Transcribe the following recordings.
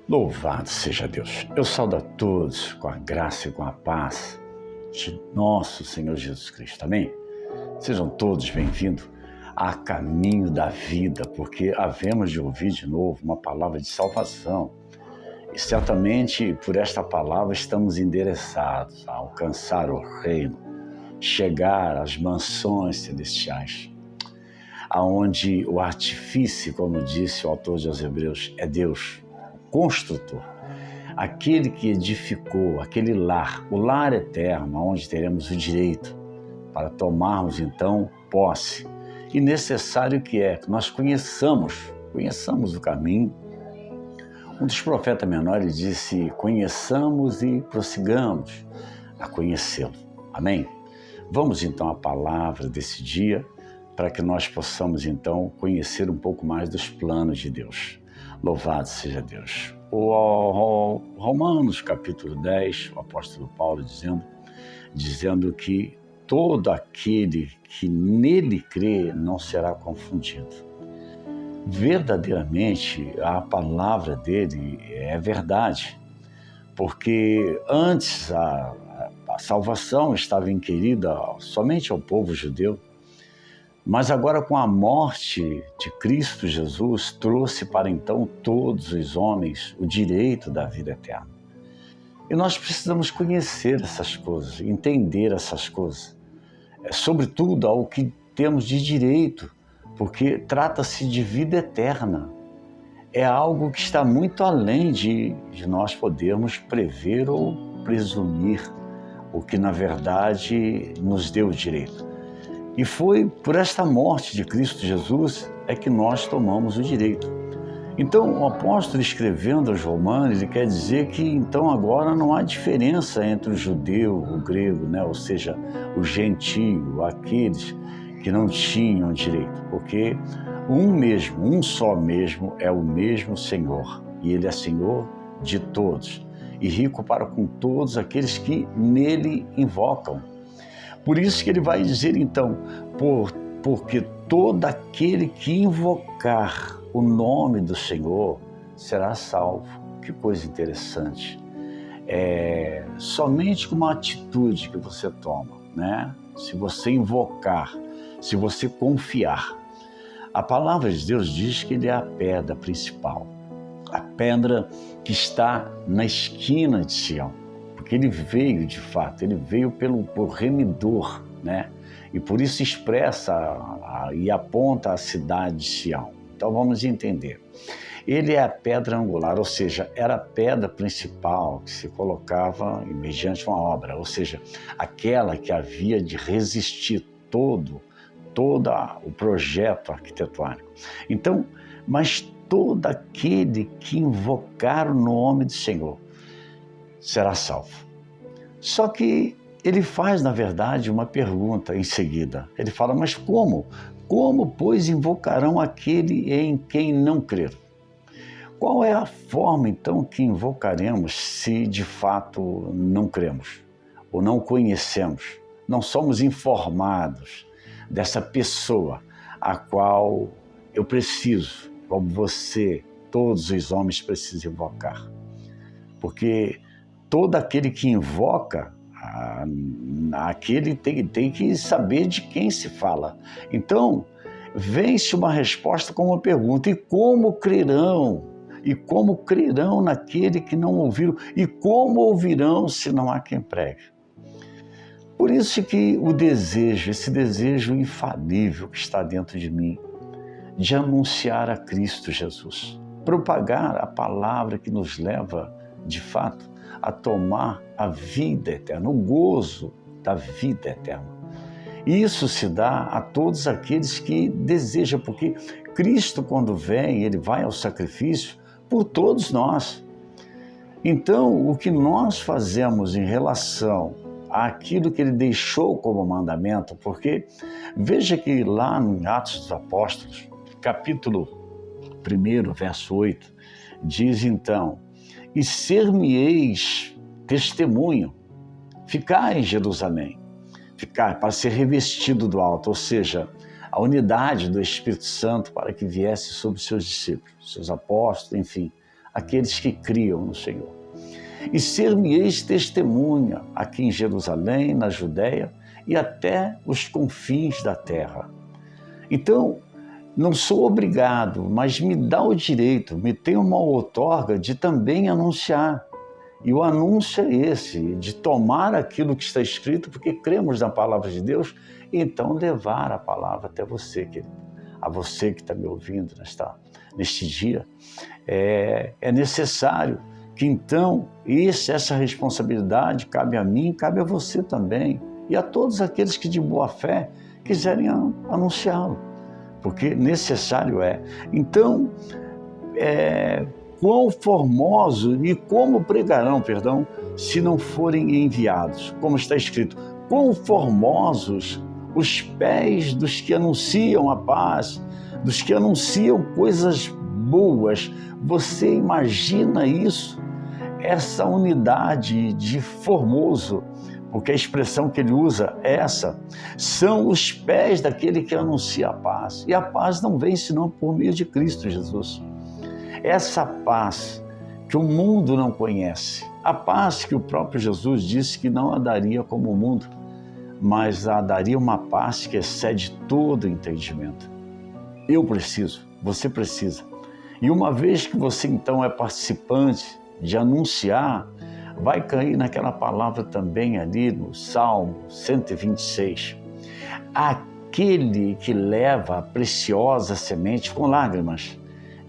Louvado seja Deus! Eu saúdo a todos com a graça e com a paz de nosso Senhor Jesus Cristo. Amém? Sejam todos bem-vindos a Caminho da Vida, porque havemos de ouvir de novo uma palavra de salvação. E certamente por esta palavra estamos endereçados a alcançar o reino, chegar às mansões celestiais, aonde o artífice, como disse o autor de Hebreus, é Deus, o construtor, aquele que edificou aquele lar, o lar eterno, onde teremos o direito para tomarmos então posse. E necessário que nós conheçamos o caminho. Um dos profetas menores disse: conheçamos e prossigamos a conhecê-lo. Amém? Vamos então à palavra desse dia, para que nós possamos então conhecer um pouco mais dos planos de Deus. Louvado seja Deus. O Romanos capítulo 10, o apóstolo Paulo dizendo que todo aquele que nele crê não será confundido. Verdadeiramente, a palavra dele é verdade, porque antes a salvação estava inquirida somente ao povo judeu, mas agora com a morte de Cristo Jesus trouxe para então todos os homens o direito da vida eterna. E nós precisamos conhecer essas coisas, entender essas coisas, sobretudo ao que temos de direito, porque trata-se de vida eterna. É algo que está muito além de nós podermos prever ou presumir o que na verdade nos deu o direito. E foi por esta morte de Cristo Jesus é que nós tomamos o direito. Então, o apóstolo escrevendo aos Romanos, ele quer dizer que então agora não há diferença entre o judeu, o grego, ou seja, o gentio, aqueles que não tinham direito, porque um só mesmo é o mesmo Senhor, e ele é Senhor de todos, e rico para com todos aqueles que nele invocam. Por isso que ele vai dizer então, porque todo aquele que invocar o nome do Senhor será salvo. Que coisa interessante. Somente com uma atitude que você toma, Se você invocar, se você confiar. A palavra de Deus diz que ele é a pedra principal, a pedra que está na esquina de Sião. Porque ele veio de fato, ele veio por remidor, E por isso expressa e aponta a cidade de Sião. Então vamos entender. Ele é a pedra angular, ou seja, era a pedra principal que se colocava mediante uma obra, ou seja, aquela que havia de resistir todo o projeto arquitetônico. Então, mas todo aquele que invocar o nome do Senhor será salvo. Só que ele faz, na verdade, uma pergunta em seguida. Ele fala, mas como? Como, pois, invocarão aquele em quem não creram? Qual é a forma, então, que invocaremos se, de fato, não cremos? Ou não conhecemos? Não somos informados dessa pessoa a qual eu preciso, como você, todos os homens precisam invocar. Porque todo aquele que invoca, aquele tem que saber de quem se fala. Então, vem-se uma resposta com uma pergunta: e como crerão? E como crerão naquele que não ouviram? E como ouvirão se não há quem pregue? Por isso que esse desejo infalível que está dentro de mim, de anunciar a Cristo Jesus, propagar a palavra que nos leva, de fato, a tomar a vida eterna, o gozo da vida eterna. Isso se dá a todos aqueles que desejam, porque Cristo, quando vem, ele vai ao sacrifício por todos nós. Então, o que nós fazemos em relação àquilo que ele deixou como mandamento, porque veja que lá em Atos dos Apóstolos, capítulo 1, verso 8, diz então: e ser-me-eis testemunho, ficar em Jerusalém, ficar para ser revestido do alto, ou seja, a unidade do Espírito Santo para que viesse sobre seus discípulos, seus apóstolos, enfim, aqueles que criam no Senhor. E ser-me-eis testemunha aqui em Jerusalém, na Judéia e até os confins da terra. Então, não sou obrigado, mas me dá o direito, me tem uma outorga de também anunciar. E o anúncio é esse, de tomar aquilo que está escrito, porque cremos na palavra de Deus, e então levar a palavra até você, querido. A você que está me ouvindo neste dia. É necessário que então essa responsabilidade cabe a mim, cabe a você também, e a todos aqueles que de boa fé quiserem anunciá-lo. Porque necessário é. Então, quão formosos e como pregarão, se não forem enviados. Como está escrito, quão formosos os pés dos que anunciam a paz, dos que anunciam coisas boas. Você imagina isso? Essa unidade de formoso, porque a expressão que ele usa é essa, são os pés daquele que anuncia a paz. E a paz não vem senão por meio de Cristo Jesus. Essa paz que o mundo não conhece, a paz que o próprio Jesus disse que não a daria como o mundo, mas a daria uma paz que excede todo entendimento. Eu preciso, você precisa. E uma vez que você então é participante de anunciar, vai cair naquela palavra também ali no Salmo 126. Aquele que leva a preciosa semente com lágrimas,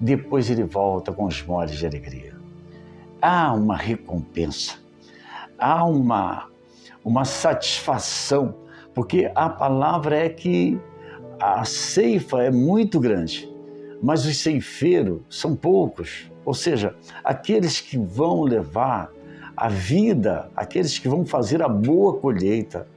depois ele volta com os moles de alegria. Há uma recompensa, há uma satisfação, porque a palavra é que a ceifa é muito grande, mas os ceifeiros são poucos, ou seja, aqueles que vão levar a vida, aqueles que vão fazer a boa colheita,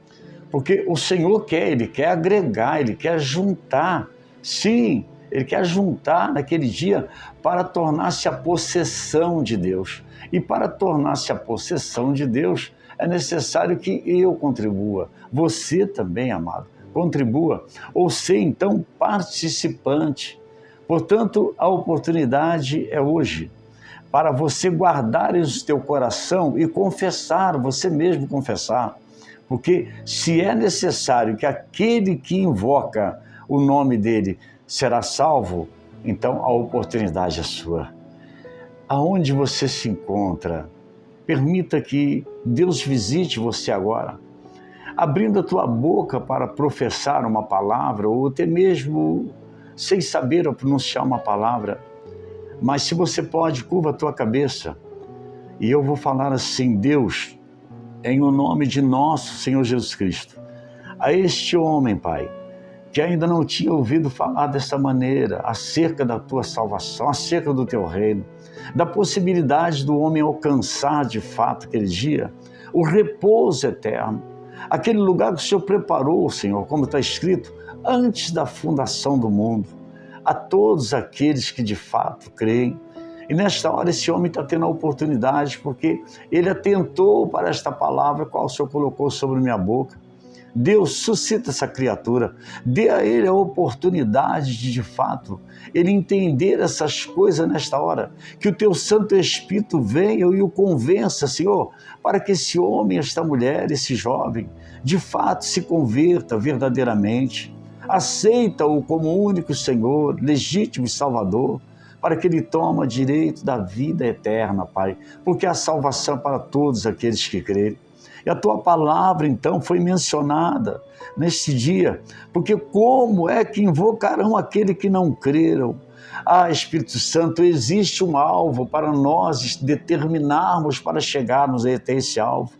porque o Senhor Ele quer agregar, Ele quer juntar, sim, Ele quer juntar naquele dia para tornar-se a possessão de Deus. E para tornar-se a possessão de Deus, é necessário que eu contribua. Você também, amado, contribua. Ou seja, então, participante. Portanto, a oportunidade é hoje, para você guardar isso no teu coração e confessar, você mesmo confessar. Porque se é necessário que aquele que invoca o nome dele será salvo, então a oportunidade é sua. Aonde você se encontra, permita que Deus visite você agora, abrindo a tua boca para professar uma palavra, ou até mesmo sem saber pronunciar uma palavra. Mas se você pode, curva a tua cabeça e eu vou falar assim: Deus, em o nome de nosso Senhor Jesus Cristo, a este homem, Pai, que ainda não tinha ouvido falar dessa maneira, acerca da tua salvação, acerca do teu reino, da possibilidade do homem alcançar de fato aquele dia, o repouso eterno, aquele lugar que o Senhor preparou, Senhor, como está escrito, antes da fundação do mundo, a todos aqueles que de fato creem. E nesta hora esse homem está tendo a oportunidade, porque ele atentou para esta palavra qual o Senhor colocou sobre minha boca. Deus, suscita essa criatura, dê a ele a oportunidade de fato, ele entender essas coisas nesta hora, que o teu Santo Espírito venha e o convença, Senhor, para que esse homem, esta mulher, esse jovem, de fato se converta verdadeiramente, aceita-o como único Senhor, legítimo e Salvador, para que ele tome direito da vida eterna, Pai, porque a salvação é para todos aqueles que crerem. E a tua palavra, então, foi mencionada neste dia, porque como é que invocarão aquele que não creram? Ah, Espírito Santo, existe um alvo para nós determinarmos para chegarmos até esse alvo.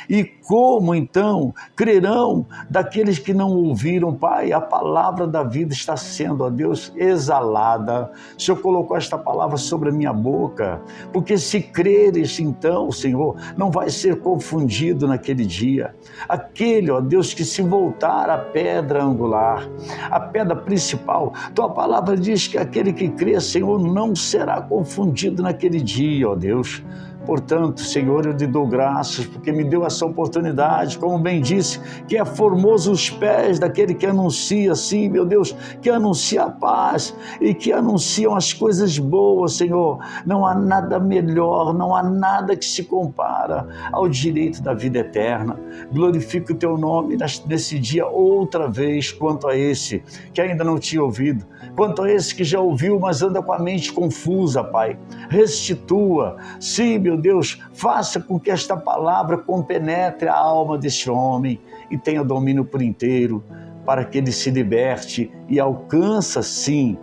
E como, então, crerão daqueles que não ouviram, Pai? A palavra da vida está sendo, ó Deus, exalada. O Senhor colocou esta palavra sobre a minha boca, porque se creres, então, Senhor, não vai ser confundido naquele dia. Aquele, ó Deus, que se voltar à pedra angular, a pedra principal, tua palavra diz que aquele que crê, Senhor, não será confundido naquele dia, ó Deus. Portanto, Senhor, eu te dou graças porque me deu a essa oportunidade, como bem disse, que é formoso os pés daquele que anuncia, sim, meu Deus, que anuncia a paz e que anunciam as coisas boas, Senhor. Não há nada melhor, não há nada que se compara ao direito da vida eterna. Glorifique o teu nome nesse dia outra vez, quanto a esse que ainda não tinha ouvido, quanto a esse que já ouviu, mas anda com a mente confusa, Pai. Restitua, sim, meu Deus, faça com que esta palavra compenetre a alma desse homem e tenha domínio por inteiro, para que ele se liberte e alcance, sim,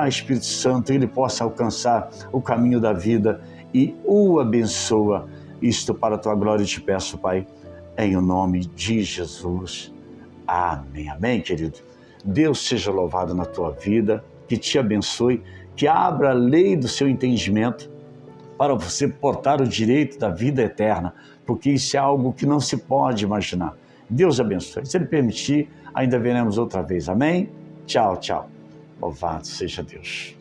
Espírito Santo, ele possa alcançar o caminho da vida e o abençoa. Isto para a tua glória eu te peço, Pai, em o nome de Jesus. Amém, amém, querido. Deus seja louvado na tua vida, que te abençoe, que abra a lei do seu entendimento para você portar o direito da vida eterna, porque isso é algo que não se pode imaginar. Deus abençoe. Se Ele permitir, ainda veremos outra vez. Amém? Tchau, tchau. Louvado seja Deus.